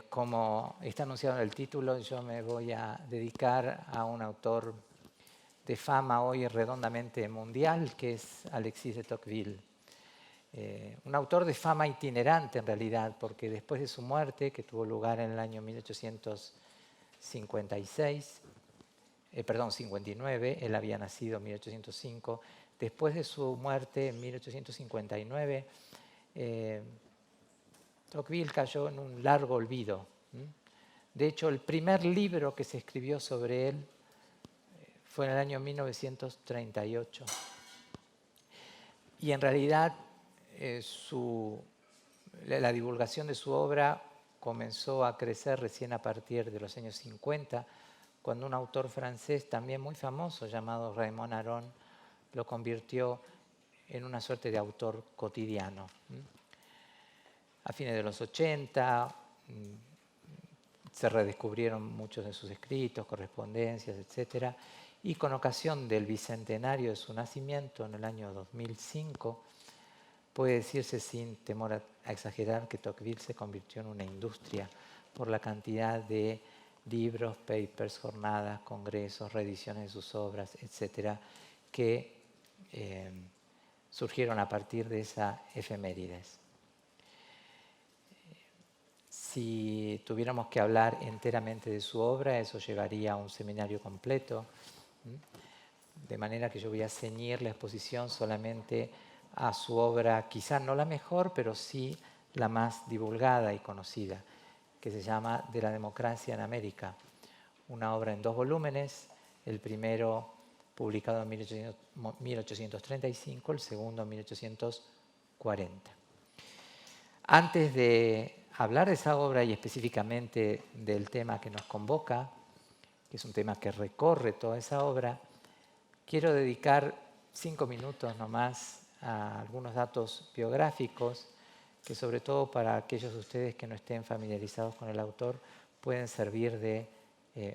Como está anunciado en el título, yo me voy a dedicar a un autor de fama hoy redondamente mundial, que es Alexis de Tocqueville. Un autor de fama itinerante en realidad, porque después de su muerte, que tuvo lugar en el año 59, él había nacido en 1805, después de su muerte en 1859, Tocqueville cayó en un largo olvido. De hecho, el primer libro que se escribió sobre él fue en el año 1938. Y en realidad la divulgación de su obra comenzó a crecer recién a partir de los años 50, cuando un autor francés también muy famoso llamado Raymond Aron lo convirtió en una suerte de autor cotidiano. A fines de los 80 se redescubrieron muchos de sus escritos, correspondencias, etc. Y con ocasión del bicentenario de su nacimiento en el año 2005, puede decirse sin temor a exagerar que Tocqueville se convirtió en una industria por la cantidad de libros, papers, jornadas, congresos, reediciones de sus obras, etc., que surgieron a partir de esa efemérides. Si tuviéramos que hablar enteramente de su obra, eso llevaría a un seminario completo, de manera que yo voy a ceñir la exposición solamente a su obra, quizá no la mejor, pero sí la más divulgada y conocida, que se llama De la democracia en América, una obra en 2 volúmenes, el primero publicado en 1835, el segundo en 1840. Antes de hablar de esa obra y específicamente del tema que nos convoca, que es un tema que recorre toda esa obra, quiero dedicar 5 minutos nomás a algunos datos biográficos que, sobre todo para aquellos de ustedes que no estén familiarizados con el autor, pueden servir de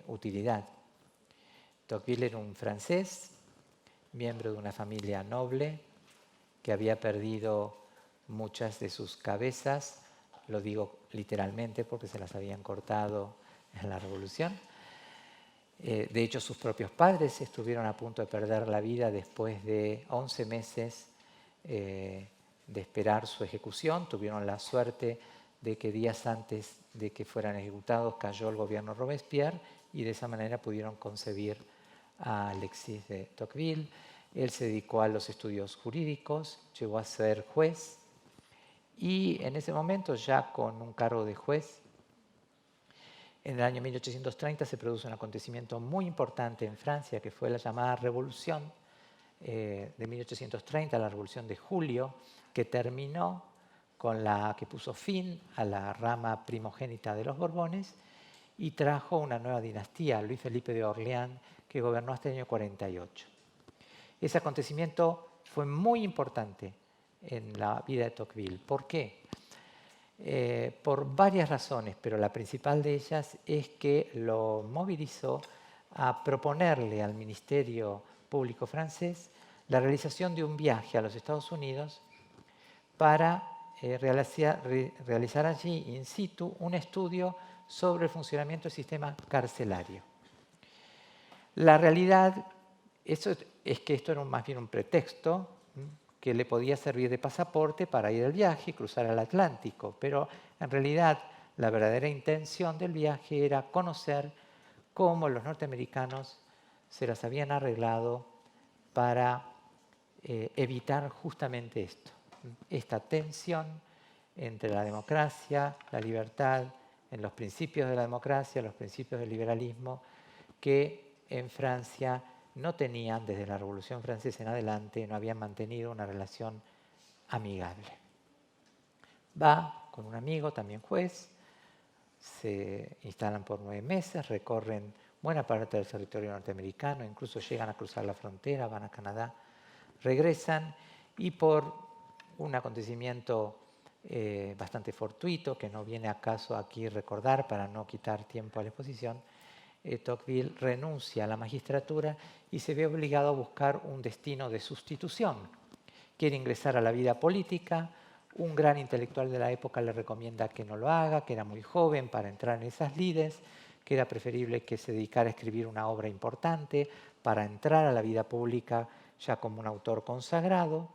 utilidad. Tocqueville era un francés, miembro de una familia noble, que había perdido muchas de sus cabezas, lo digo literalmente porque se las habían cortado en la Revolución. De hecho, sus propios padres estuvieron a punto de perder la vida después de 11 meses de esperar su ejecución. Tuvieron la suerte de que días antes de que fueran ejecutados cayó el gobierno Robespierre y de esa manera pudieron concebir a Alexis de Tocqueville. Él se dedicó a los estudios jurídicos, llegó a ser juez y en ese momento, ya con un cargo de juez, en el año 1830 se produce un acontecimiento muy importante en Francia, que fue la llamada Revolución de 1830, la Revolución de Julio, que terminó con que puso fin a la rama primogénita de los Borbones y trajo una nueva dinastía, Luis Felipe de Orleans, que gobernó hasta el año 48. Ese acontecimiento fue muy importante en la vida de Tocqueville. ¿Por qué? Por varias razones, pero la principal de ellas es que lo movilizó a proponerle al Ministerio Público francés la realización de un viaje a los Estados Unidos para realizar allí in situ un estudio sobre el funcionamiento del sistema carcelario. La realidad es que esto era más bien un pretexto que le podía servir de pasaporte para ir al viaje y cruzar el Atlántico, pero en realidad la verdadera intención del viaje era conocer cómo los norteamericanos se las habían arreglado para evitar justamente esto, esta tensión entre la democracia, la libertad, en los principios de la democracia, los principios del liberalismo, que en Francia no tenían, desde la Revolución Francesa en adelante, no habían mantenido una relación amigable. Va con un amigo, también juez, se instalan por 9 meses, recorren buena parte del territorio norteamericano, incluso llegan a cruzar la frontera, van a Canadá, regresan y por un acontecimiento bastante fortuito, que no viene a caso aquí recordar para no quitar tiempo a la exposición, Tocqueville renuncia a la magistratura y se ve obligado a buscar un destino de sustitución. Quiere ingresar a la vida política, Un gran intelectual de la época le recomienda que no lo haga, que era muy joven para entrar en esas lides, que era preferible que se dedicara a escribir una obra importante para entrar a la vida pública ya como un autor consagrado.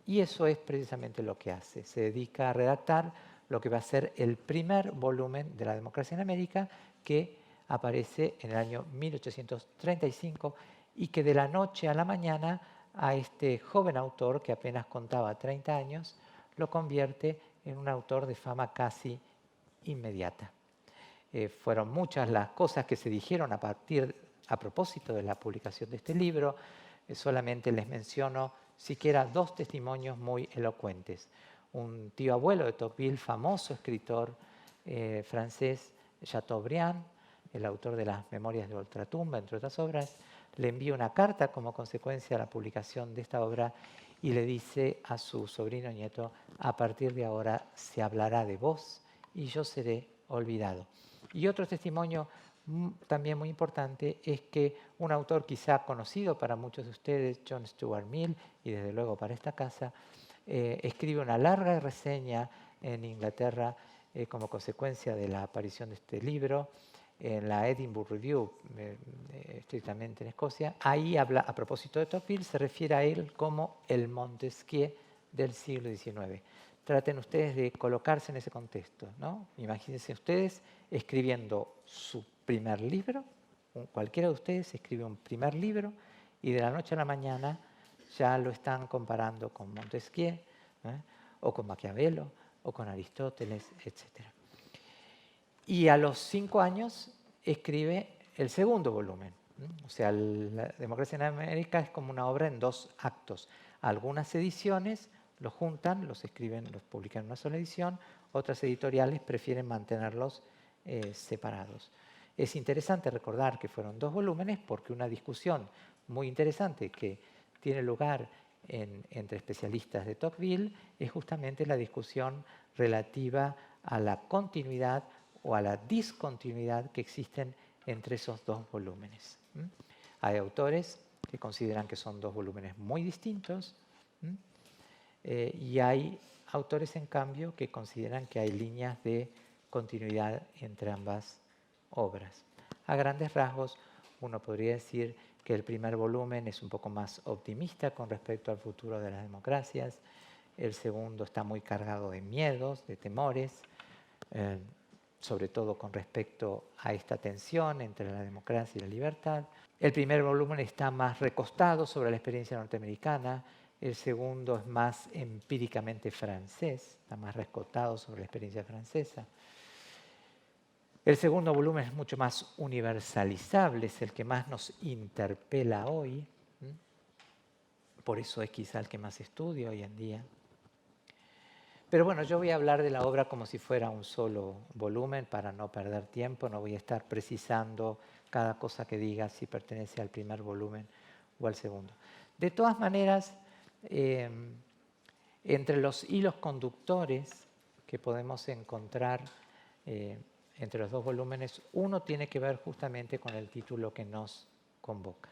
Y eso es precisamente lo que hace. Se dedica a redactar lo que va a ser el primer volumen de La democracia en América, que aparece en el año 1835 y que de la noche a la mañana a este joven autor, que apenas contaba 30 años, lo convierte en un autor de fama casi inmediata. Fueron muchas las cosas que se dijeron a propósito de la publicación de este libro. Solamente les menciono siquiera 2 testimonios muy elocuentes. Un tío abuelo de Tocqueville, famoso escritor francés, Chateaubriand, el autor de las Memorias de Ultratumba, entre otras obras, le envía una carta como consecuencia de la publicación de esta obra y le dice a su sobrino nieto: a partir de ahora se hablará de vos y yo seré olvidado. Y otro testimonio también muy importante es que un autor quizá conocido para muchos de ustedes, John Stuart Mill, y desde luego para esta casa, escribe una larga reseña en Inglaterra como consecuencia de la aparición de este libro, en la Edinburgh Review, estrictamente en Escocia. Ahí habla, a propósito de Tocqueville, se refiere a él como el Montesquieu del siglo XIX. Traten ustedes de colocarse en ese contexto, ¿no? Imagínense ustedes escribiendo su primer libro, cualquiera de ustedes escribe un primer libro y de la noche a la mañana ya lo están comparando con Montesquieu, o con Maquiavelo, o con Aristóteles, etc. Y a los 5 años escribe el segundo volumen. O sea, La democracia en América es como una obra en 2 actos. Algunas ediciones los juntan, los escriben, los publican en una sola edición. Otras editoriales prefieren mantenerlos separados. Es interesante recordar que fueron 2 volúmenes porque una discusión muy interesante que tiene lugar entre especialistas de Tocqueville es justamente la discusión relativa a la continuidad o a la discontinuidad que existen entre esos 2 volúmenes. Hay autores que consideran que son 2 volúmenes muy distintos, y hay autores, en cambio, que consideran que hay líneas de continuidad entre ambas obras. A grandes rasgos, uno podría decir que el primer volumen es un poco más optimista con respecto al futuro de las democracias. El segundo está muy cargado de miedos, de temores, sobre todo con respecto a esta tensión entre la democracia y la libertad. El primer volumen está más recostado sobre la experiencia norteamericana. El segundo es más empíricamente francés, está más recostado sobre la experiencia francesa. El segundo volumen es mucho más universalizable, es el que más nos interpela hoy. Por eso es quizá el que más estudio hoy en día. Pero bueno, yo voy a hablar de la obra como si fuera un solo volumen para no perder tiempo. No voy a estar precisando cada cosa que diga si pertenece al primer volumen o al segundo. De todas maneras, entre los hilos conductores que podemos encontrar entre los 2 volúmenes, uno tiene que ver justamente con el título que nos convoca.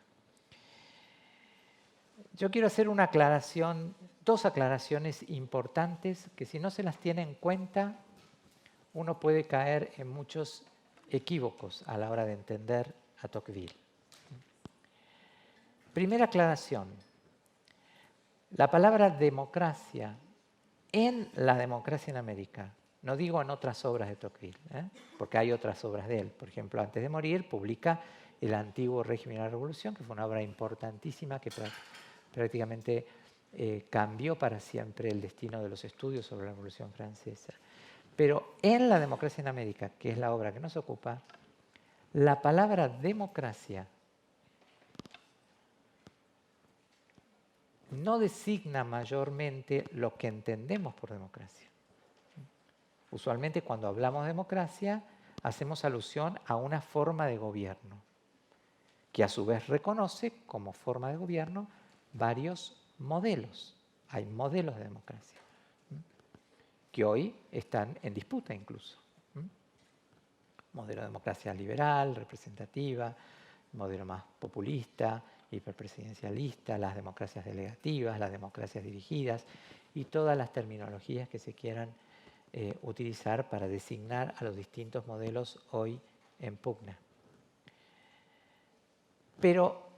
Yo quiero hacer una aclaración, 2 aclaraciones importantes que si no se las tiene en cuenta, uno puede caer en muchos equívocos a la hora de entender a Tocqueville. Primera aclaración. La palabra democracia en La democracia en América, no digo en otras obras de Tocqueville, porque hay otras obras de él. Por ejemplo, antes de morir publica El antiguo régimen y la revolución, que fue una obra importantísima que prácticamente cambió para siempre el destino de los estudios sobre la Revolución Francesa. Pero en La democracia en América, que es la obra que nos ocupa, la palabra democracia no designa mayormente lo que entendemos por democracia. Usualmente cuando hablamos de democracia hacemos alusión a una forma de gobierno, que a su vez reconoce como forma de gobierno varios modelos. Hay modelos de democracia que hoy están en disputa incluso. Modelo de democracia liberal, representativa, modelo más populista, hiperpresidencialista, las democracias delegativas, las democracias dirigidas. y todas las terminologías que se quieran utilizar para designar a los distintos modelos hoy en pugna. Pero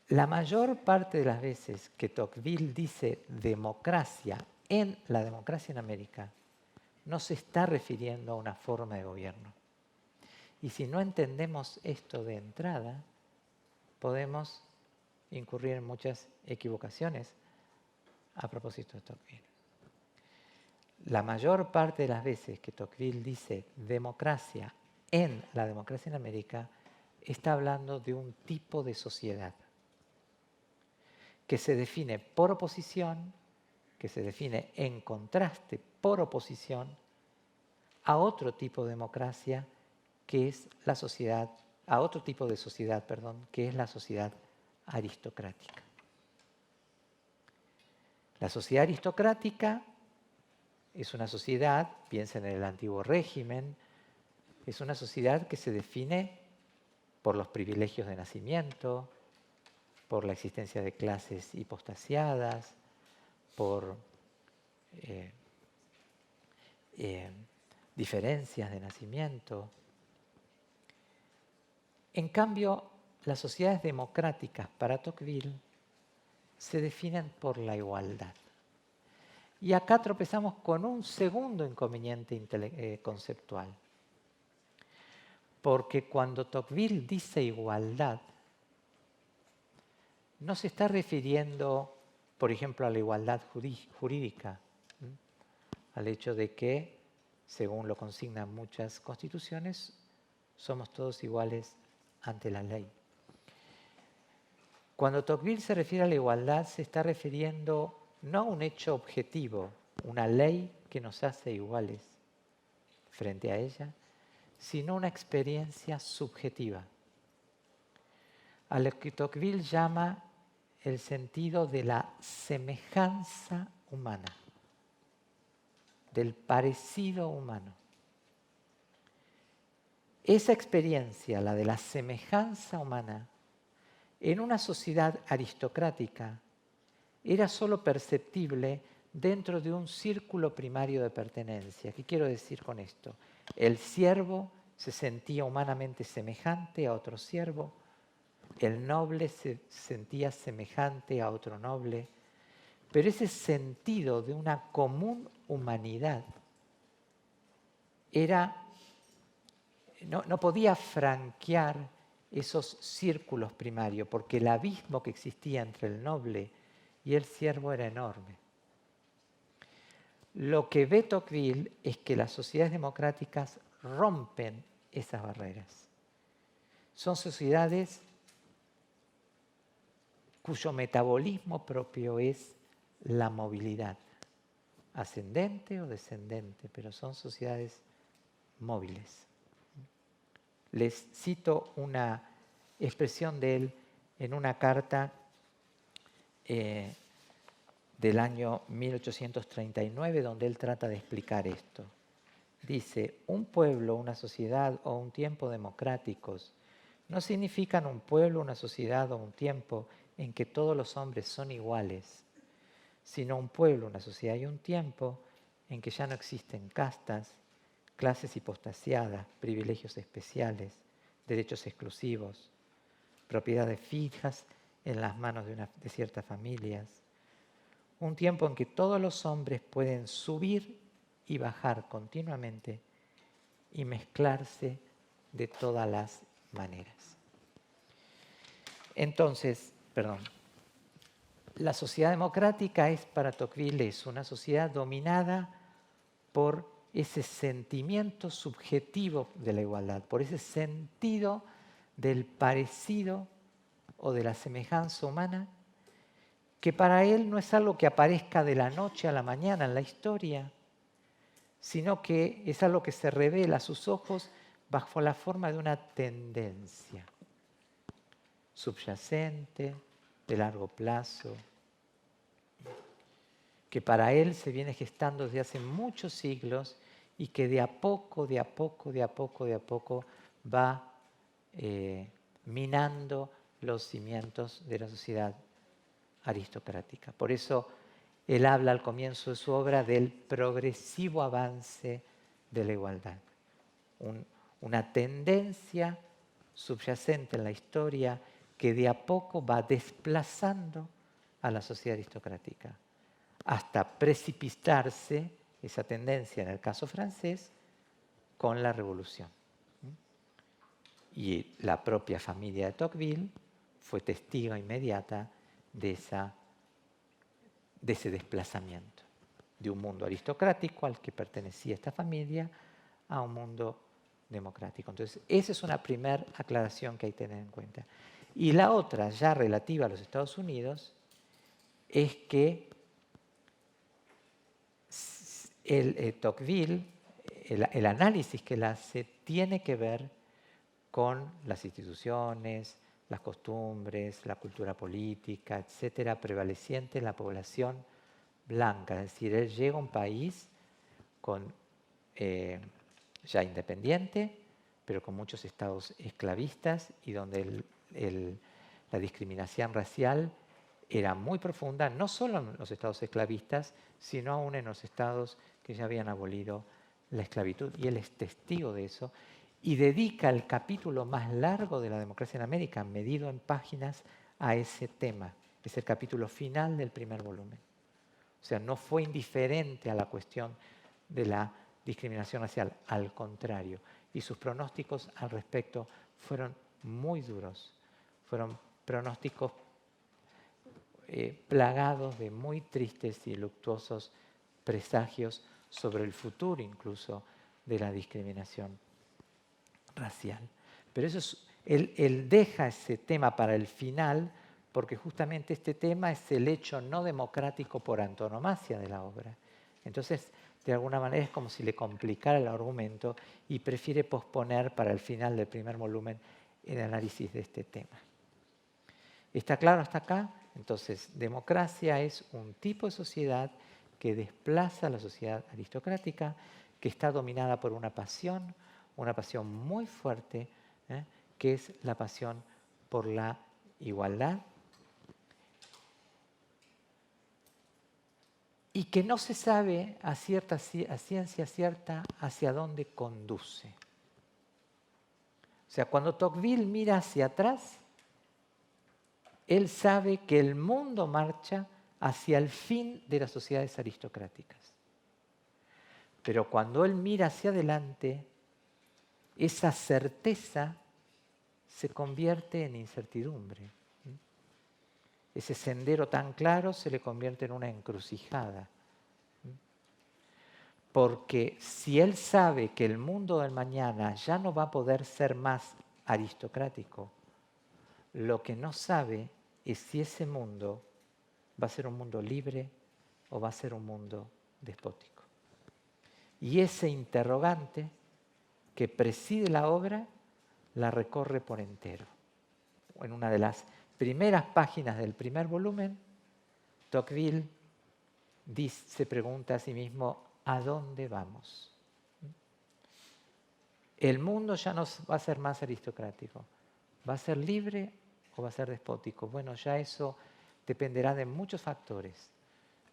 la mayor parte de las veces que Tocqueville dice democracia en la democracia en América, no se está refiriendo a una forma de gobierno. Y si no entendemos esto de entrada, podemos incurrir en muchas equivocaciones a propósito de Tocqueville. La mayor parte de las veces que Tocqueville dice democracia en la democracia en América, está hablando de un tipo de sociedad que se define por oposición, que se define en contraste por oposición a otro tipo de democracia que es la sociedad, a otro tipo de sociedad, perdón, que es la sociedad aristocrática. La sociedad aristocrática es una sociedad, piensen en el antiguo régimen, es una sociedad que se define por los privilegios de nacimiento, por la existencia de clases hipostasiadas, por diferencias de nacimiento. En cambio, las sociedades democráticas para Tocqueville se definen por la igualdad. Y acá tropezamos con un segundo inconveniente conceptual. Porque cuando Tocqueville dice igualdad, no se está refiriendo, por ejemplo, a la igualdad jurídica, al hecho de que, según lo consignan muchas constituciones, somos todos iguales ante la ley. Cuando Tocqueville se refiere a la igualdad, se está refiriendo no a un hecho objetivo, una ley que nos hace iguales frente a ella, sino una experiencia subjetiva, a lo que Tocqueville llama el sentido de la semejanza humana, del parecido humano. Esa experiencia, la de la semejanza humana, en una sociedad aristocrática, era solo perceptible dentro de un círculo primario de pertenencia. ¿Qué quiero decir con esto? El siervo se sentía humanamente semejante a otro siervo, el noble se sentía semejante a otro noble, pero ese sentido de una común humanidad no podía franquear esos círculos primarios, porque el abismo que existía entre el noble y el siervo era enorme. Lo que ve Tocqueville es que las sociedades democráticas rompen esas barreras. Son sociedades cuyo metabolismo propio es la movilidad, ascendente o descendente, pero son sociedades móviles. Les cito una expresión de él en una carta del año 1839, donde él trata de explicar esto. Dice, un pueblo, una sociedad o un tiempo democráticos no significan un pueblo, una sociedad o un tiempo en que todos los hombres son iguales, sino un pueblo, una sociedad y un tiempo en que ya no existen castas, clases hipostasiadas, privilegios especiales, derechos exclusivos, propiedades fijas en las manos de ciertas familias. Un tiempo en que todos los hombres pueden subir y bajar continuamente y mezclarse de todas las maneras. Entonces, la sociedad democrática es para Tocqueville una sociedad dominada por ese sentimiento subjetivo de la igualdad, por ese sentido del parecido o de la semejanza humana, que para él no es algo que aparezca de la noche a la mañana en la historia, sino que es algo que se revela a sus ojos bajo la forma de una tendencia subyacente, de largo plazo, que para él se viene gestando desde hace muchos siglos y que de a poco va minando los cimientos de la sociedad aristocrática. Por eso él habla al comienzo de su obra del progresivo avance de la igualdad. Una tendencia subyacente en la historia que de a poco va desplazando a la sociedad aristocrática, hasta precipitarse esa tendencia, en el caso francés, con la Revolución. Y la propia familia de Tocqueville fue testigo inmediata de ese desplazamiento, de un mundo aristocrático al que pertenecía esta familia a un mundo democrático. Entonces, esa es una primera aclaración que hay que tener en cuenta. Y la otra, ya relativa a los Estados Unidos, es que Tocqueville, el análisis que él hace, tiene que ver con las instituciones, las costumbres, la cultura política, etcétera, prevaleciente en la población blanca. Es decir, él llega a un país ya independiente, pero con muchos estados esclavistas y donde la discriminación racial era muy profunda, no solo en los estados esclavistas, sino aún en los estados que ya habían abolido la esclavitud. Y él es testigo de eso y dedica el capítulo más largo de la democracia en América, medido en páginas, a ese tema. Es el capítulo final del primer volumen. O sea, no fue indiferente a la cuestión de la discriminación racial, al contrario. Y sus pronósticos al respecto fueron muy duros. Fueron pronósticos plagados de muy tristes y luctuosos presagios sobre el futuro incluso de la discriminación racial. Pero él deja ese tema para el final porque justamente este tema es el hecho no democrático por antonomasia de la obra. Entonces, de alguna manera es como si le complicara el argumento y prefiere posponer para el final del primer volumen el análisis de este tema. ¿Está claro hasta acá? Entonces, democracia es un tipo de sociedad que desplaza a la sociedad aristocrática, que está dominada por una pasión muy fuerte, que es la pasión por la igualdad, y que no se sabe a ciencia cierta hacia dónde conduce. O sea, cuando Tocqueville mira hacia atrás, él sabe que el mundo marcha hacia el fin de las sociedades aristocráticas. Pero cuando él mira hacia adelante, esa certeza se convierte en incertidumbre. Ese sendero tan claro se le convierte en una encrucijada. Porque si él sabe que el mundo del mañana ya no va a poder ser más aristocrático, lo que no sabe es si ese mundo va a ser un mundo libre o va a ser un mundo despótico. Y ese interrogante que preside la obra la recorre por entero. En una de las primeras páginas del primer volumen, Tocqueville se pregunta a sí mismo, ¿a dónde vamos? El mundo ya no va a ser más aristocrático. ¿Va a ser libre o va a ser despótico? Bueno, ya eso dependerá de muchos factores,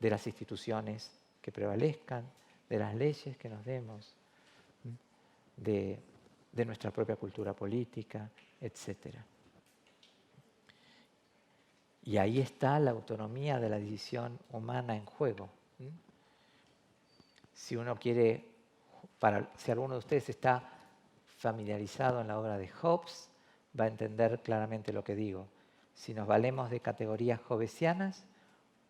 de las instituciones que prevalezcan, de las leyes que nos demos, de nuestra propia cultura política, etc. Y ahí está la autonomía de la decisión humana en juego. Si uno quiere, si alguno de ustedes está familiarizado en la obra de Hobbes, va a entender claramente lo que digo. Si nos valemos de categorías hobbesianas,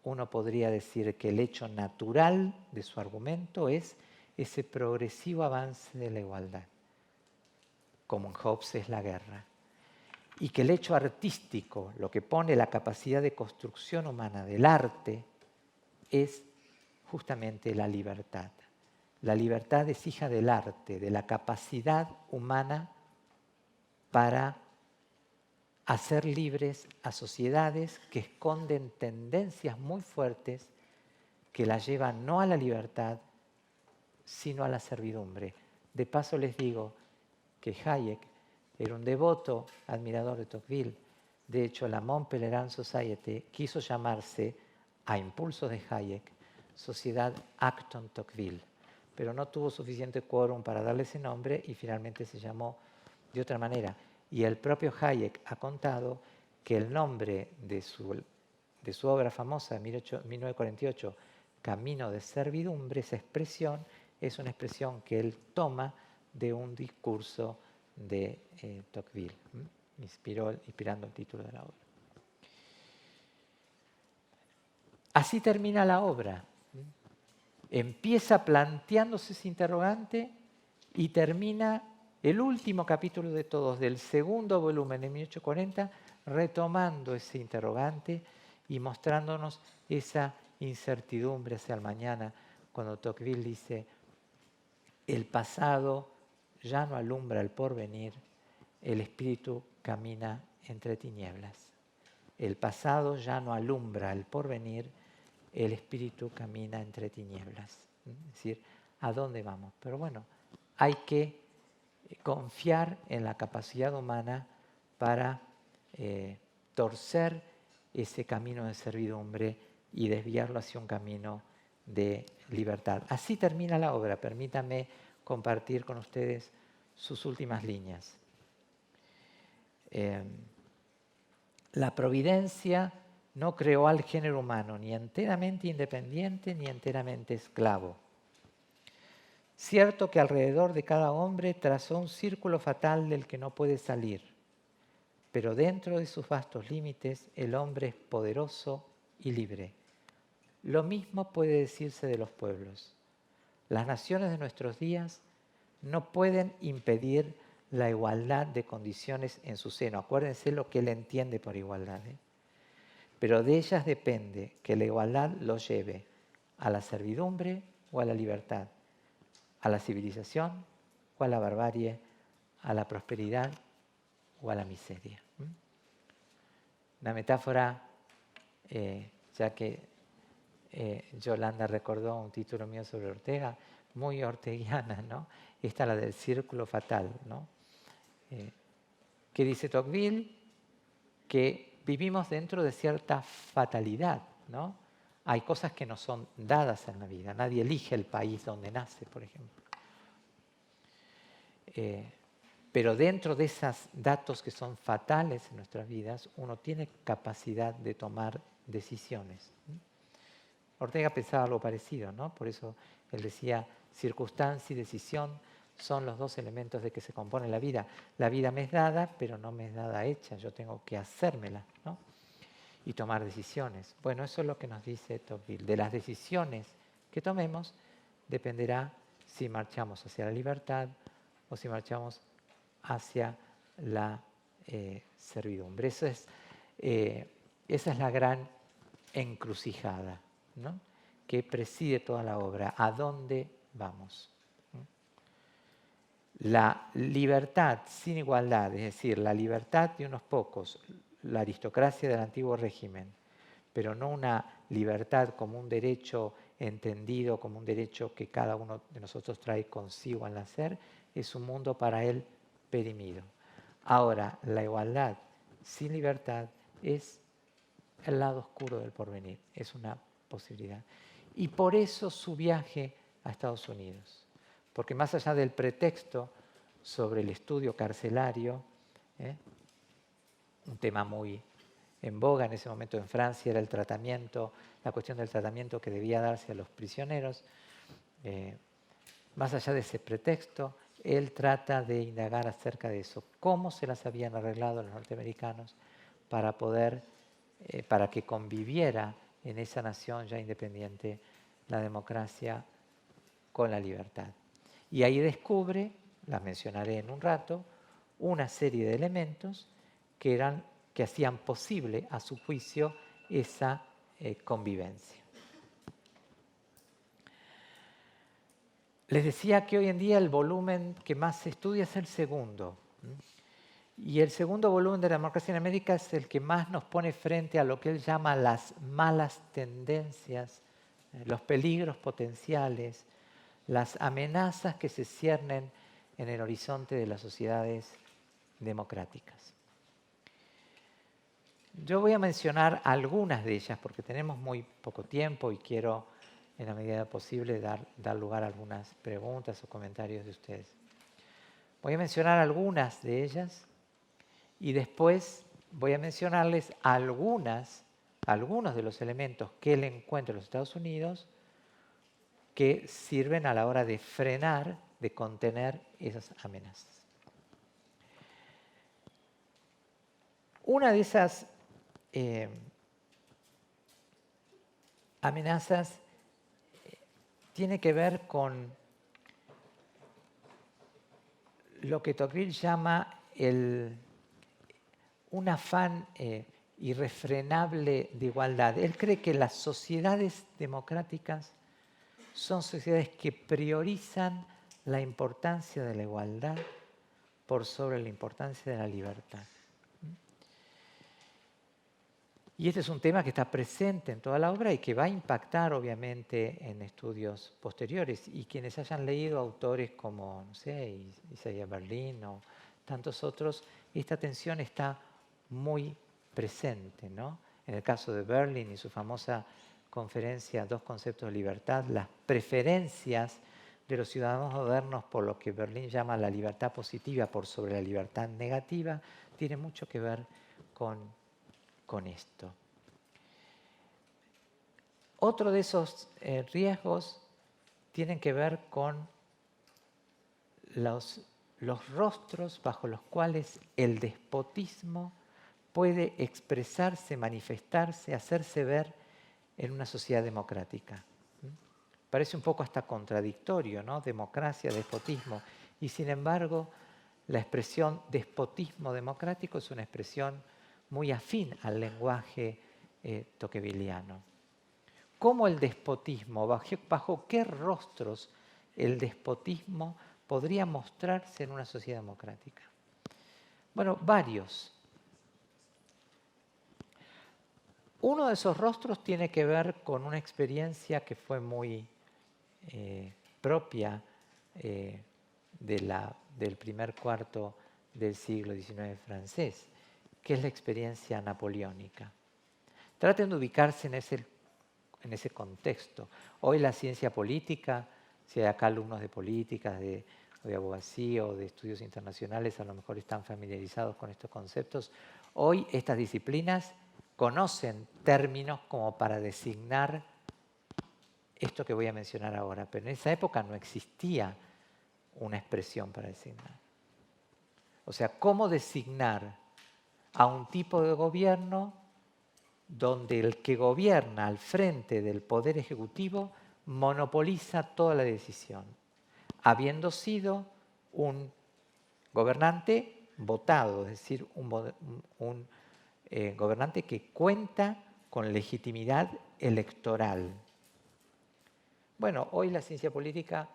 uno podría decir que el hecho natural de su argumento es ese progresivo avance de la igualdad, como en Hobbes es la guerra. Y que el hecho artístico, lo que pone la capacidad de construcción humana del arte, es justamente la libertad. La libertad es hija del arte, de la capacidad humana para hacer libres a sociedades que esconden tendencias muy fuertes que la llevan no a la libertad, sino a la servidumbre. De paso les digo que Hayek era un devoto admirador de Tocqueville. De hecho, la Mont Pelerin Society quiso llamarse, a impulsos de Hayek, Sociedad Acton Tocqueville, pero no tuvo suficiente quórum para darle ese nombre y finalmente se llamó de otra manera. Y el propio Hayek ha contado que el nombre de su obra famosa de 1948, Camino de Servidumbre, esa expresión es una expresión que él toma de un discurso de Tocqueville, inspirando el título de la obra. Así termina la obra. Empieza planteándose ese interrogante y termina el último capítulo de todos, del segundo volumen de 1840, retomando ese interrogante y mostrándonos esa incertidumbre hacia el mañana, cuando Tocqueville dice: el pasado ya no alumbra el porvenir, el espíritu camina entre tinieblas. El pasado ya no alumbra el porvenir, el espíritu camina entre tinieblas. Es decir, ¿a dónde vamos? Pero bueno, hay que confiar en la capacidad humana para torcer ese camino de servidumbre y desviarlo hacia un camino de libertad. Así termina la obra. Permítanme compartir con ustedes sus últimas líneas. La providencia no creó al género humano ni enteramente independiente ni enteramente esclavo. Cierto que alrededor de cada hombre trazó un círculo fatal del que no puede salir, pero dentro de sus vastos límites el hombre es poderoso y libre. Lo mismo puede decirse de los pueblos. Las naciones de nuestros días no pueden impedir la igualdad de condiciones en su seno. Acuérdense lo que él entiende por igualdad, pero de ellas depende que la igualdad los lleve a la servidumbre o a la libertad, a la civilización o a la barbarie, a la prosperidad o a la miseria. Una metáfora, ya que Yolanda recordó un título mío sobre Ortega, muy orteguiana, ¿no? Esta es la del círculo fatal, ¿no? ¿Qué dice Tocqueville? Que vivimos dentro de cierta fatalidad, ¿no? Hay cosas que nos son dadas en la vida. Nadie elige el país donde nace, por ejemplo. Pero dentro de esos datos que son fatales en nuestras vidas, uno tiene capacidad de tomar decisiones. Ortega pensaba algo parecido, ¿no? Por eso él decía: circunstancia y decisión son los dos elementos de que se compone la vida. La vida me es dada, pero no me es dada hecha. Yo tengo que hacérmela, ¿no? Y tomar decisiones. Bueno, eso es lo que nos dice Tocqueville. De las decisiones que tomemos dependerá si marchamos hacia la libertad o si marchamos hacia la servidumbre. Esa es la gran encrucijada, ¿no? Que preside toda la obra. ¿A dónde vamos? La libertad sin igualdad, es decir, la libertad de unos pocos, la aristocracia del antiguo régimen, pero no una libertad como un derecho entendido, como un derecho que cada uno de nosotros trae consigo al nacer, es un mundo para él perimido. Ahora, la igualdad sin libertad es el lado oscuro del porvenir, es una posibilidad. Y por eso su viaje a Estados Unidos, porque más allá del pretexto sobre el estudio carcelario, un tema muy en boga en ese momento en Francia era el tratamiento, la cuestión del tratamiento que debía darse a los prisioneros. Más allá de ese pretexto, él trata de indagar acerca de eso, cómo se las habían arreglado los norteamericanos para que conviviera en esa nación ya independiente la democracia con la libertad. Y ahí descubre, las mencionaré en un rato, una serie de elementos que hacían posible, a su juicio, esa convivencia. Les decía que hoy en día el volumen que más se estudia es el segundo. Y el segundo volumen de la democracia en América es el que más nos pone frente a lo que él llama las malas tendencias, los peligros potenciales, las amenazas que se ciernen en el horizonte de las sociedades democráticas. Yo voy a mencionar algunas de ellas porque tenemos muy poco tiempo y quiero en la medida posible, dar lugar a algunas preguntas o comentarios de ustedes. Voy a mencionar algunas de ellas y después voy a mencionarles algunos de los elementos que él encuentra en los Estados Unidos que sirven a la hora de frenar, de contener esas amenazas. Una de esas amenazas tiene que ver con lo que Tocqueville llama un afán irrefrenable de igualdad. Él cree que las sociedades democráticas son sociedades que priorizan la importancia de la igualdad por sobre la importancia de la libertad. Y este es un tema que está presente en toda la obra y que va a impactar obviamente en estudios posteriores. Y quienes hayan leído autores como, no sé, Isaiah Berlin o tantos otros, esta tensión está muy presente, ¿no? En el caso de Berlin y su famosa conferencia Dos conceptos de libertad, las preferencias de los ciudadanos modernos por lo que Berlin llama la libertad positiva por sobre la libertad negativa, tiene mucho que ver con esto. Otro de esos riesgos tienen que ver con los rostros bajo los cuales el despotismo puede expresarse, manifestarse, hacerse ver en una sociedad democrática. Parece un poco hasta contradictorio, ¿no? Democracia, despotismo. Y sin embargo, la expresión despotismo democrático es una expresión muy afín al lenguaje tocquevilliano. ¿Cómo el despotismo, bajo qué rostros el despotismo podría mostrarse en una sociedad democrática? Bueno, varios. Uno de esos rostros tiene que ver con una experiencia que fue muy propia del primer cuarto del siglo XIX francés, que es la experiencia napoleónica. Traten de ubicarse en ese contexto. Hoy la ciencia política, si hay acá alumnos de políticas, de abogacía o de estudios internacionales, a lo mejor están familiarizados con estos conceptos. Hoy estas disciplinas conocen términos como para designar esto que voy a mencionar ahora, pero en esa época no existía una expresión para designar. O sea, ¿cómo designar a un tipo de gobierno donde el que gobierna al frente del poder ejecutivo monopoliza toda la decisión, habiendo sido un gobernante votado, es decir, un gobernante que cuenta con legitimidad electoral? Bueno, hoy la ciencia política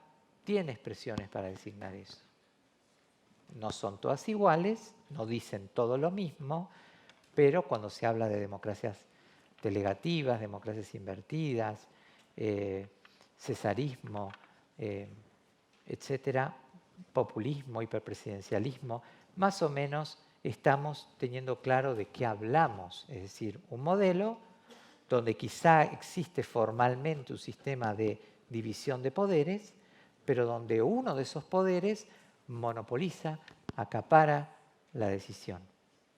tiene expresiones para designar eso. No son todas iguales, no dicen todo lo mismo, pero cuando se habla de democracias delegativas, democracias invertidas, cesarismo, etcétera, populismo, hiperpresidencialismo, más o menos estamos teniendo claro de qué hablamos, es decir, un modelo donde quizá existe formalmente un sistema de división de poderes, pero donde uno de esos poderes monopoliza, acapara la decisión,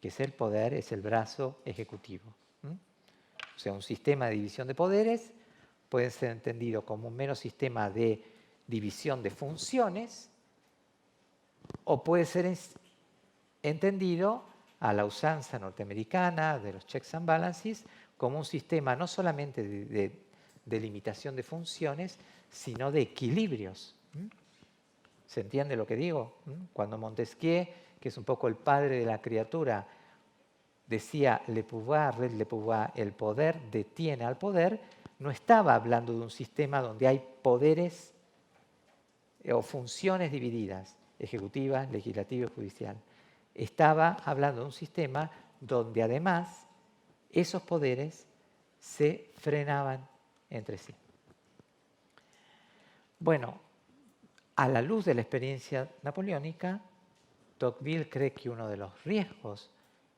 que es el poder, es el brazo ejecutivo. O sea, un sistema de división de poderes puede ser entendido como un mero sistema de división de funciones o puede ser entendido a la usanza norteamericana de los checks and balances como un sistema no solamente de limitación de funciones, sino de equilibrios. ¿Se entiende lo que digo? Cuando Montesquieu, que es un poco el padre de la criatura, decía le pouvoir, el poder detiene al poder, no estaba hablando de un sistema donde hay poderes o funciones divididas, ejecutiva, legislativa y judicial. Estaba hablando de un sistema donde además esos poderes se frenaban entre sí. Bueno, a la luz de la experiencia napoleónica, Tocqueville cree que uno de los riesgos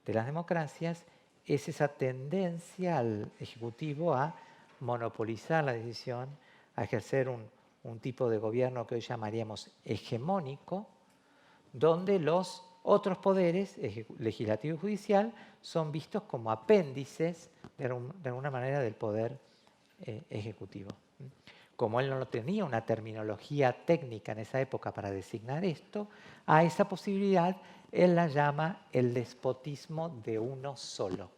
de las democracias es esa tendencia al ejecutivo a monopolizar la decisión, a ejercer un tipo de gobierno que hoy llamaríamos hegemónico, donde los otros poderes, legislativo y judicial, son vistos como apéndices, de alguna manera, del poder ejecutivo. Como él no tenía una terminología técnica en esa época para designar esto, a esa posibilidad él la llama el despotismo de uno solo.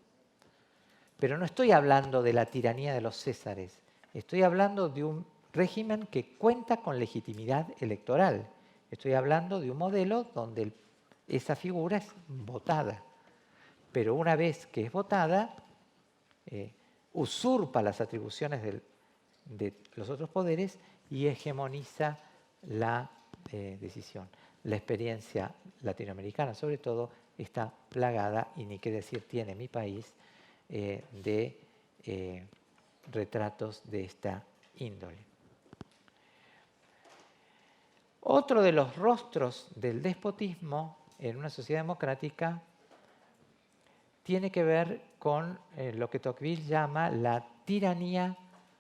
Pero no estoy hablando de la tiranía de los césares, estoy hablando de un régimen que cuenta con legitimidad electoral. Estoy hablando de un modelo donde esa figura es votada. Pero una vez que es votada, usurpa las atribuciones de los otros poderes y hegemoniza la decisión. La experiencia latinoamericana, sobre todo, está plagada, y ni qué decir tiene mi país, de retratos de esta índole. Otro de los rostros del despotismo en una sociedad democrática tiene que ver con lo que Tocqueville llama la tiranía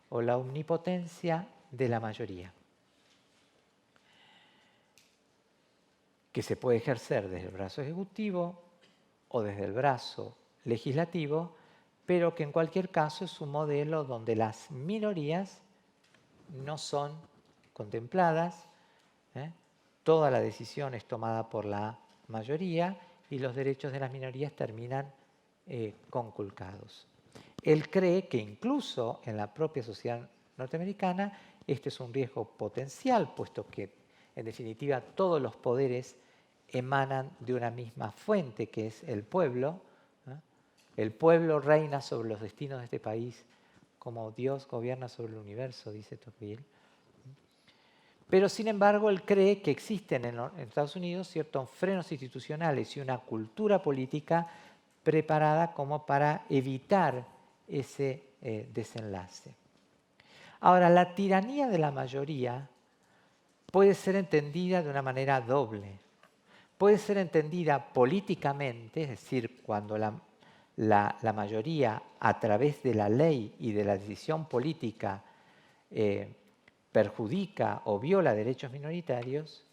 o la omnipotencia de la mayoría, que se puede ejercer desde el brazo ejecutivo o desde el brazo legislativo, pero que en cualquier caso es un modelo donde las minorías no son contempladas, toda la decisión es tomada por la mayoría y los derechos de las minorías terminan conculcados. Él cree que incluso en la propia sociedad norteamericana este es un riesgo potencial, puesto que en definitiva todos los poderes emanan de una misma fuente, que es el pueblo. El pueblo reina sobre los destinos de este país como Dios gobierna sobre el universo, dice Tocqueville. Pero sin embargo él cree que existen en Estados Unidos ciertos frenos institucionales y una cultura política preparada como para evitar ese desenlace. Ahora, la tiranía de la mayoría puede ser entendida de una manera doble. Puede ser entendida políticamente, es decir, cuando la mayoría, a través de la ley y de la decisión política, perjudica o viola derechos minoritarios,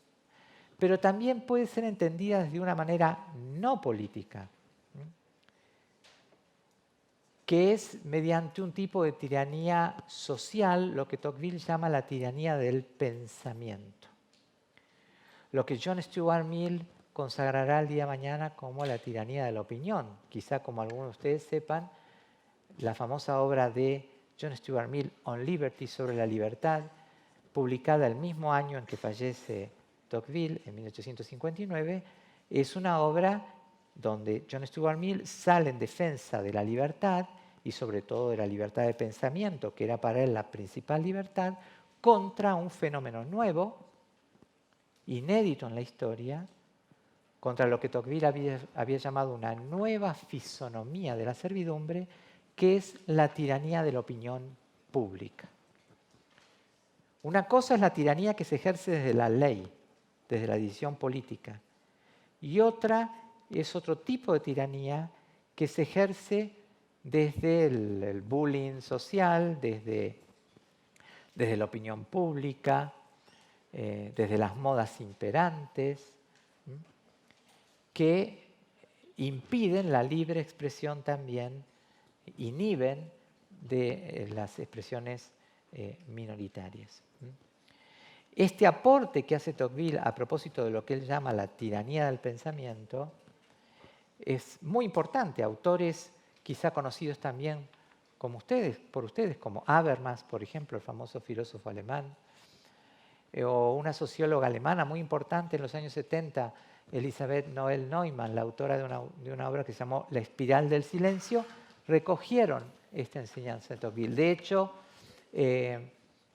pero también puede ser entendida de una manera no política, que es mediante un tipo de tiranía social, lo que Tocqueville llama la tiranía del pensamiento. Lo que John Stuart Mill consagrará el día de mañana como la tiranía de la opinión. Quizá, como algunos de ustedes sepan, la famosa obra de John Stuart Mill, On Liberty, sobre la libertad, publicada el mismo año en que fallece Tocqueville, en 1859, es una obra donde John Stuart Mill sale en defensa de la libertad y sobre todo de la libertad de pensamiento, que era para él la principal libertad, contra un fenómeno nuevo, inédito en la historia, contra lo que Tocqueville había llamado una nueva fisonomía de la servidumbre, que es la tiranía de la opinión pública. Una cosa es la tiranía que se ejerce desde la ley, desde la decisión política, y otra es otro tipo de tiranía que se ejerce desde el bullying social, desde la opinión pública, desde las modas imperantes, que impiden la libre expresión también, inhiben de las expresiones minoritarias. Este aporte que hace Tocqueville a propósito de lo que él llama la tiranía del pensamiento es muy importante. Autores quizá conocidos también por ustedes, como Habermas, por ejemplo, el famoso filósofo alemán, o una socióloga alemana muy importante en los años 70, Elisabeth Noel Neumann, la autora de una obra que se llamó La espiral del silencio, recogieron esta enseñanza de Tocqueville. De hecho,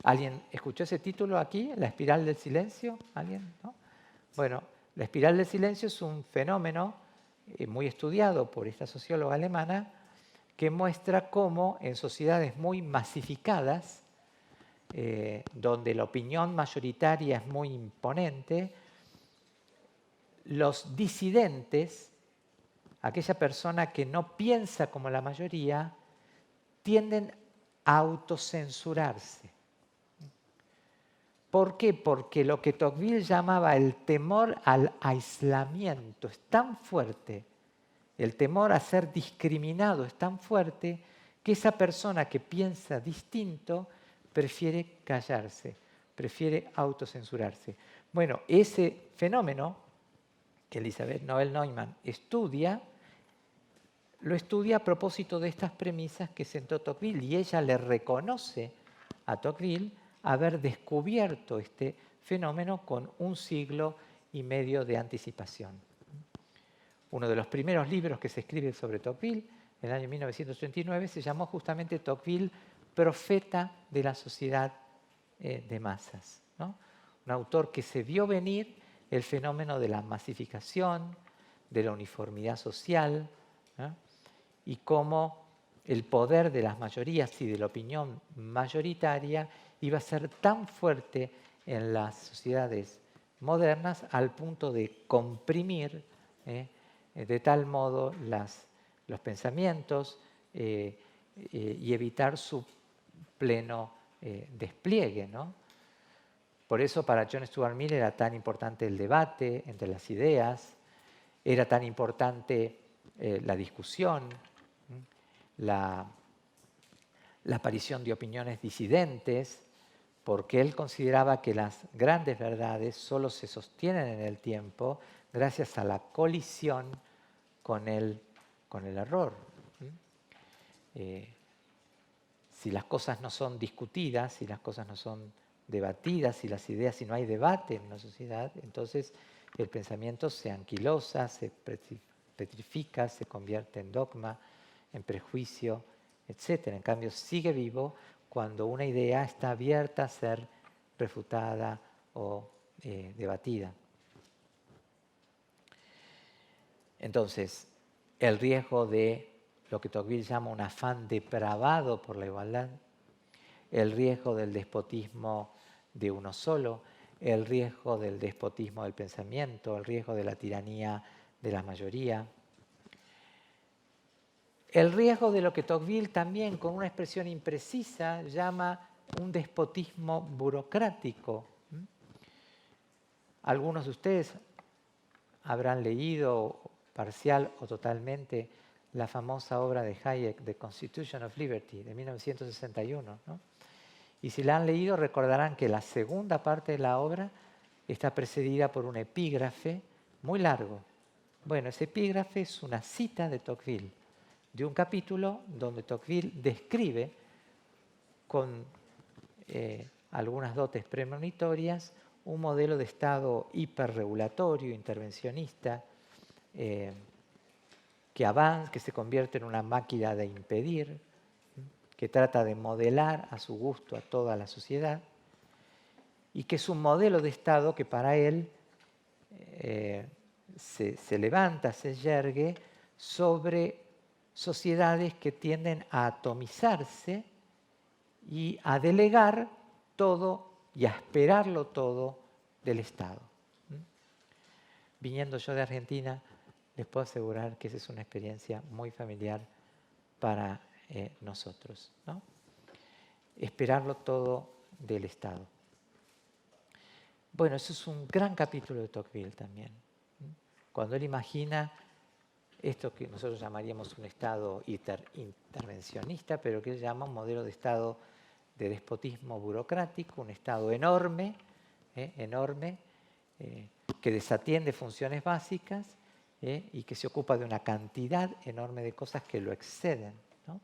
¿alguien escuchó ese título aquí? ¿La espiral del silencio? ¿Alguien? ¿No? Bueno, la espiral del silencio es un fenómeno muy estudiado por esta socióloga alemana que muestra cómo en sociedades muy masificadas, donde la opinión mayoritaria es muy imponente, los disidentes, aquella persona que no piensa como la mayoría, tienden a autocensurarse. ¿Por qué? Porque lo que Tocqueville llamaba el temor al aislamiento es tan fuerte, el temor a ser discriminado es tan fuerte, que esa persona que piensa distinto prefiere callarse, prefiere autocensurarse. Bueno, ese fenómeno que Elizabeth Noel Neumann estudia, lo estudia a propósito de estas premisas que sentó Tocqueville, y ella le reconoce a Tocqueville haber descubierto este fenómeno con 1 siglo y medio de anticipación. Uno de los primeros libros que se escribe sobre Tocqueville, en el año 1939, se llamó justamente Tocqueville, profeta de la sociedad de masas, ¿no? Un autor que se vio venir el fenómeno de la masificación, de la uniformidad social, ¿no? Y cómo el poder de las mayorías y de la opinión mayoritaria iba a ser tan fuerte en las sociedades modernas al punto de comprimir de tal modo los pensamientos y evitar su pleno despliegue, ¿no? Por eso para John Stuart Mill era tan importante el debate entre las ideas, era tan importante la discusión, la aparición de opiniones disidentes, porque él consideraba que las grandes verdades solo se sostienen en el tiempo gracias a la colisión con el error. Si las cosas no son discutidas, si las cosas no son debatidas, si las ideas, si no hay debate en una sociedad, entonces el pensamiento se anquilosa, se petrifica, se convierte en dogma, en prejuicio, etc. En cambio, sigue vivo cuando una idea está abierta a ser refutada o debatida. Entonces, el riesgo de lo que Tocqueville llama un afán depravado por la igualdad, el riesgo del despotismo de uno solo, el riesgo del despotismo del pensamiento, el riesgo de la tiranía de la mayoría, el riesgo de lo que Tocqueville también, con una expresión imprecisa, llama un despotismo burocrático. Algunos de ustedes habrán leído parcial o totalmente la famosa obra de Hayek, The Constitution of Liberty, de 1961, ¿no? Y si la han leído recordarán que la segunda parte de la obra está precedida por un epígrafe muy largo. Bueno, ese epígrafe es una cita de Tocqueville, de un capítulo donde Tocqueville describe con algunas dotes premonitorias un modelo de Estado hiperregulatorio, intervencionista, que avanza, que se convierte en una máquina de impedir, que trata de modelar a su gusto a toda la sociedad, y que es un modelo de Estado que para él se levanta, se yergue sobre sociedades que tienden a atomizarse y a delegar todo y a esperarlo todo del Estado. Viniendo yo de Argentina, les puedo asegurar que esa es una experiencia muy familiar para nosotros, ¿no? Esperarlo todo del Estado. Bueno, eso es un gran capítulo de Tocqueville también. Cuando él imagina esto que nosotros llamaríamos un Estado intervencionista, pero que él llama un modelo de Estado de despotismo burocrático, un Estado enorme, que desatiende funciones básicas y que se ocupa de una cantidad enorme de cosas que lo exceden, ¿no?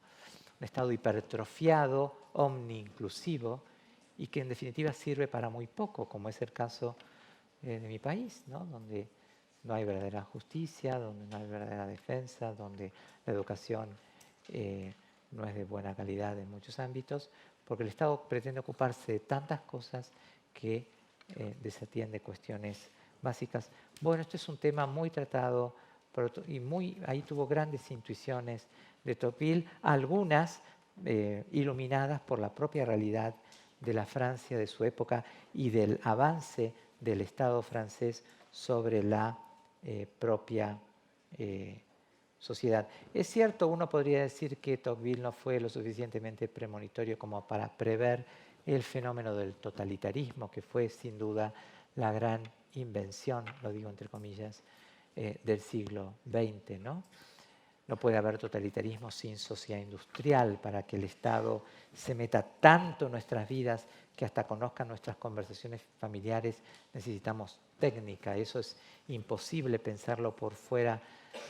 Un Estado hipertrofiado, omni-inclusivo, y que en definitiva sirve para muy poco, como es el caso de mi país, ¿no? Donde no hay verdadera justicia, donde no hay verdadera defensa, donde la educación no es de buena calidad en muchos ámbitos, porque el Estado pretende ocuparse de tantas cosas que desatiende cuestiones básicas. Bueno, este es un tema muy tratado y ahí tuvo grandes intuiciones de Tocqueville, algunas iluminadas por la propia realidad de la Francia de su época y del avance del Estado francés sobre la propia sociedad. Es cierto, uno podría decir que Tocqueville no fue lo suficientemente premonitorio como para prever el fenómeno del totalitarismo, que fue sin duda la gran invención, lo digo entre comillas, del siglo XX, ¿no? No puede haber totalitarismo sin sociedad industrial para que el Estado se meta tanto en nuestras vidas que hasta conozca nuestras conversaciones familiares. Necesitamos técnica. Eso es imposible pensarlo por fuera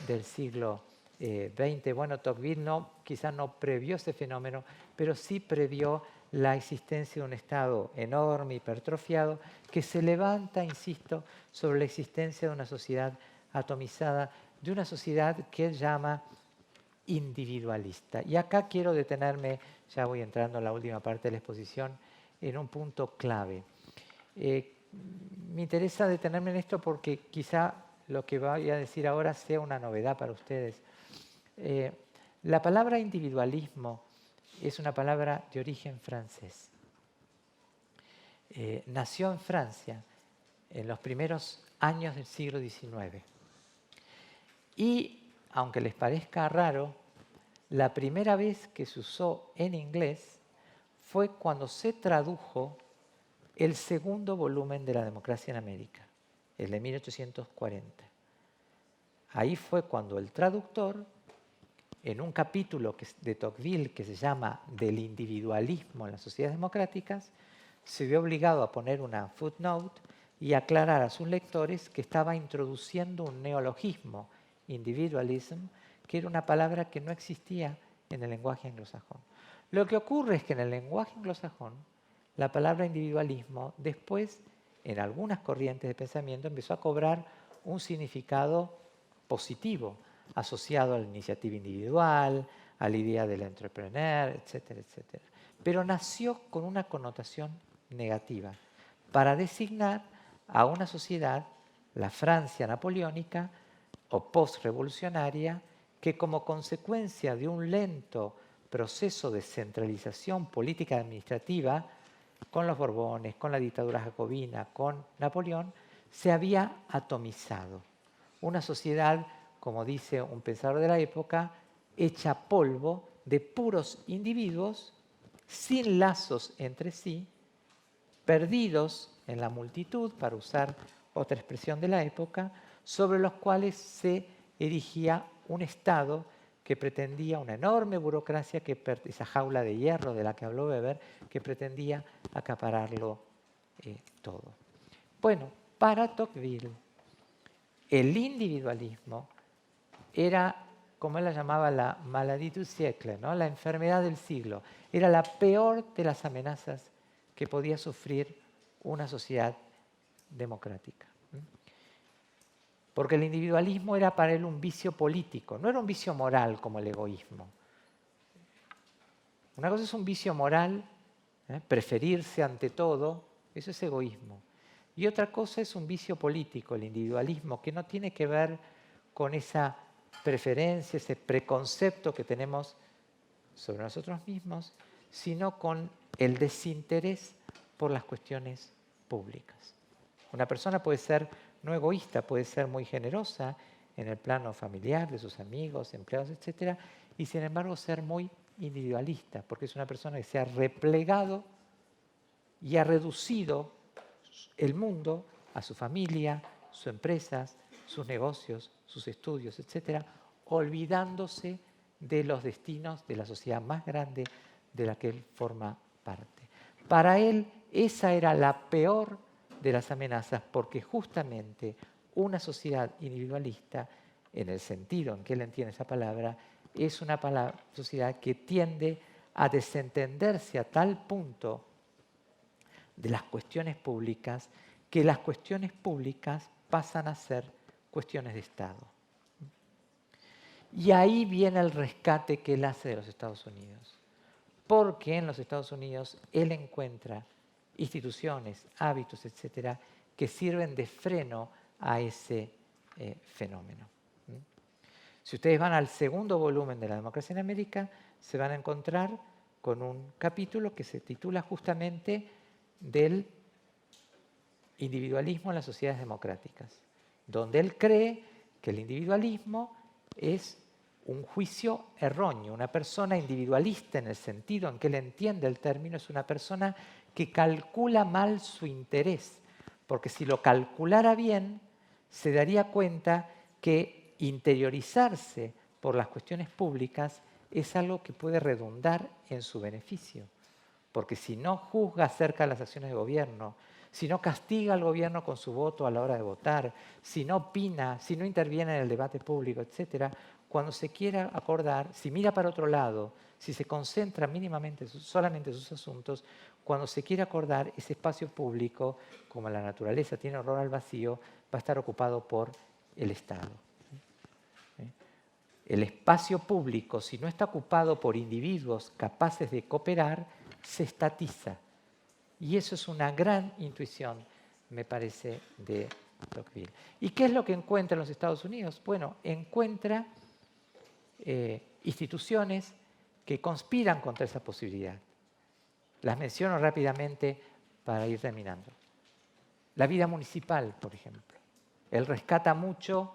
del siglo XX. Bueno, Tocqueville quizás no previó ese fenómeno, pero sí previó la existencia de un Estado enorme, hipertrofiado, que se levanta, insisto, sobre la existencia de una sociedad atomizada, de una sociedad que él llama individualista. Y acá quiero detenerme, ya voy entrando en la última parte de la exposición, en un punto clave. Me interesa detenerme en esto porque quizá lo que voy a decir ahora sea una novedad para ustedes. La palabra individualismo es una palabra de origen francés. Nació en Francia en los primeros años del siglo XIX. Y, aunque les parezca raro, la primera vez que se usó en inglés fue cuando se tradujo el segundo volumen de La democracia en América, el de 1840. Ahí fue cuando el traductor, en un capítulo de Tocqueville que se llama Del individualismo en las sociedades democráticas, se vio obligado a poner una footnote y aclarar a sus lectores que estaba introduciendo un neologismo, individualism, que era una palabra que no existía en el lenguaje anglosajón. Lo que ocurre es que en el lenguaje anglosajón, la palabra individualismo después, en algunas corrientes de pensamiento, empezó a cobrar un significado positivo, asociado a la iniciativa individual, a la idea del entrepreneur, etcétera, etcétera. Pero nació con una connotación negativa, para designar a una sociedad, la Francia napoleónica o postrevolucionaria, que como consecuencia de un lento proceso de centralización política y administrativa, con los Borbones, con la dictadura jacobina, con Napoleón, se había atomizado. Una sociedad, como dice un pensador de la época, hecha polvo de puros individuos, sin lazos entre sí, perdidos en la multitud, para usar otra expresión de la época, sobre los cuales se erigía un Estado que pretendía una enorme burocracia, esa jaula de hierro de la que habló Weber, que pretendía acapararlo todo. Bueno, para Tocqueville, el individualismo era, como él la llamaba, la maladie du siècle, ¿no? La enfermedad del siglo. Era la peor de las amenazas que podía sufrir una sociedad democrática. Porque el individualismo era para él un vicio político, no era un vicio moral como el egoísmo. Una cosa es un vicio moral, preferirse ante todo, eso es egoísmo. Y otra cosa es un vicio político, el individualismo, que no tiene que ver con esa preferencia, ese preconcepto que tenemos sobre nosotros mismos, sino con el desinterés por las cuestiones públicas. Una persona puede ser no egoísta, puede ser muy generosa en el plano familiar, de sus amigos, empleados, etc., y sin embargo ser muy individualista, porque es una persona que se ha replegado y ha reducido el mundo a su familia, sus empresas, sus negocios, sus estudios, etc., olvidándose de los destinos de la sociedad más grande de la que él forma parte. Para él, esa era la peor de las amenazas, porque justamente una sociedad individualista, en el sentido en que él entiende esa palabra, es una sociedad que tiende a desentenderse a tal punto de las cuestiones públicas que las cuestiones públicas pasan a ser cuestiones de Estado. Y ahí viene el rescate que él hace de los Estados Unidos. Porque en los Estados Unidos él encuentra instituciones, hábitos, etcétera, que sirven de freno a ese fenómeno. Si ustedes van al segundo volumen de La democracia en América, se van a encontrar con un capítulo que se titula justamente del individualismo en las sociedades democráticas, donde él cree que el individualismo es un juicio erróneo. Una persona individualista, en el sentido en que él entiende el término, es una persona que calcula mal su interés, porque si lo calculara bien, se daría cuenta que interiorizarse por las cuestiones públicas es algo que puede redundar en su beneficio. Porque si no juzga acerca de las acciones de gobierno, si no castiga al gobierno con su voto a la hora de votar, si no opina, si no interviene en el debate público, etc., cuando se quiera acordar, si mira para otro lado, si se concentra mínimamente solamente en sus asuntos, cuando se quiera acordar, ese espacio público, como la naturaleza tiene horror al vacío, va a estar ocupado por el Estado. El espacio público, si no está ocupado por individuos capaces de cooperar, se estatiza. Y eso es una gran intuición, me parece, de Tocqueville. ¿Y qué es lo que encuentra en los Estados Unidos? Bueno, encuentra instituciones que conspiran contra esa posibilidad. Las menciono rápidamente para ir terminando. La vida municipal, por ejemplo. Él rescata mucho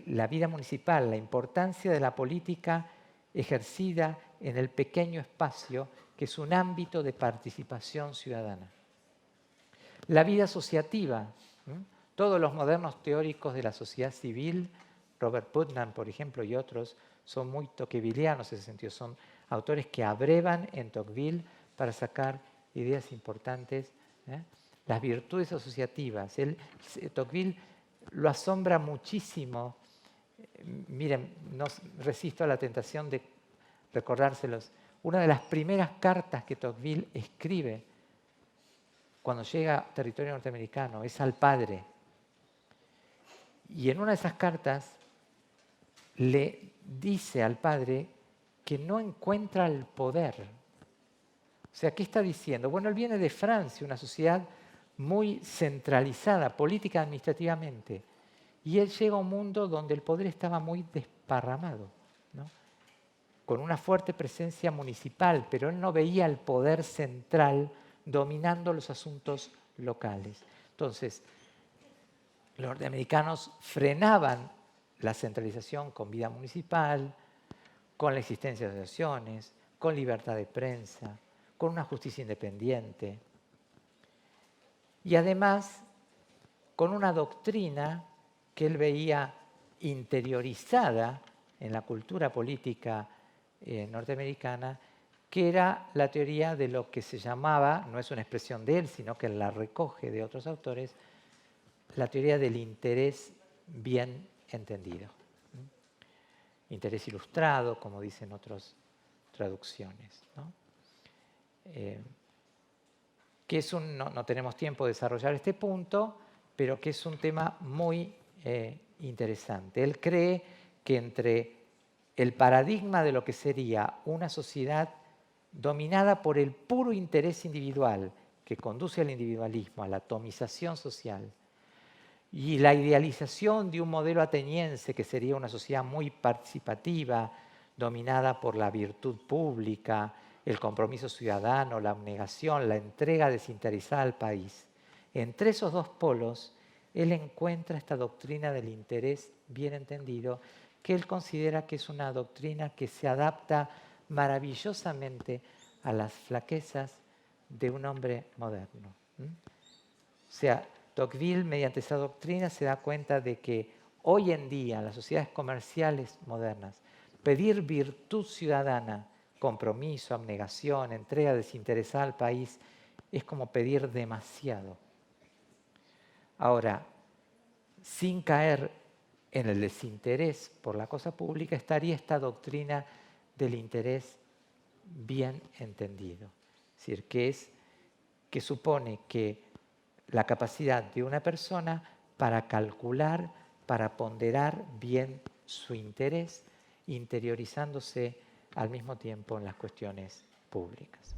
la vida municipal, la importancia de la política ejercida en el pequeño espacio, que es un ámbito de participación ciudadana. La vida asociativa. Todos los modernos teóricos de la sociedad civil, Robert Putnam, por ejemplo, y otros, son muy tocquevillianos en ese sentido. Son autores que abrevan en Tocqueville para sacar ideas importantes. Las virtudes asociativas. Tocqueville lo asombra muchísimo. Miren, no resisto a la tentación de recordárselos. Una de las primeras cartas que Tocqueville escribe cuando llega a territorio norteamericano es al padre. Y en una de esas cartas le dice al padre que no encuentra el poder. O sea, ¿qué está diciendo? Bueno, él viene de Francia, una sociedad muy centralizada política administrativamente. Y él llega a un mundo donde el poder estaba muy desparramado, ¿no? Con una fuerte presencia municipal, pero él no veía el poder central dominando los asuntos locales. Entonces, los norteamericanos frenaban la centralización con vida municipal, con la existencia de asociaciones, con libertad de prensa, con una justicia independiente. Y además, con una doctrina que él veía interiorizada en la cultura política norteamericana, que era la teoría de lo que se llamaba, no es una expresión de él, sino que la recoge de otros autores, la teoría del interés bien entendido. Interés ilustrado, como dicen otras traducciones, ¿no? Que es no tenemos tiempo de desarrollar este punto, pero que es un tema muy interesante. Él cree que entre el paradigma de lo que sería una sociedad dominada por el puro interés individual, que conduce al individualismo, a la atomización social, y la idealización de un modelo ateniense que sería una sociedad muy participativa, dominada por la virtud pública, el compromiso ciudadano, la abnegación, la entrega desinteresada al país. Entre esos dos polos, él encuentra esta doctrina del interés bien entendido, que él considera que es una doctrina que se adapta maravillosamente a las flaquezas de un hombre moderno. O sea, Tocqueville, mediante esa doctrina, se da cuenta de que hoy en día, en las sociedades comerciales modernas, pedir virtud ciudadana, compromiso, abnegación, entrega desinteresada al país, es como pedir demasiado. Ahora, sin caer en el desinterés por la cosa pública, estaría esta doctrina del interés bien entendido. Es decir, que supone que la capacidad de una persona para calcular, para ponderar bien su interés, interiorizándose al mismo tiempo en las cuestiones públicas.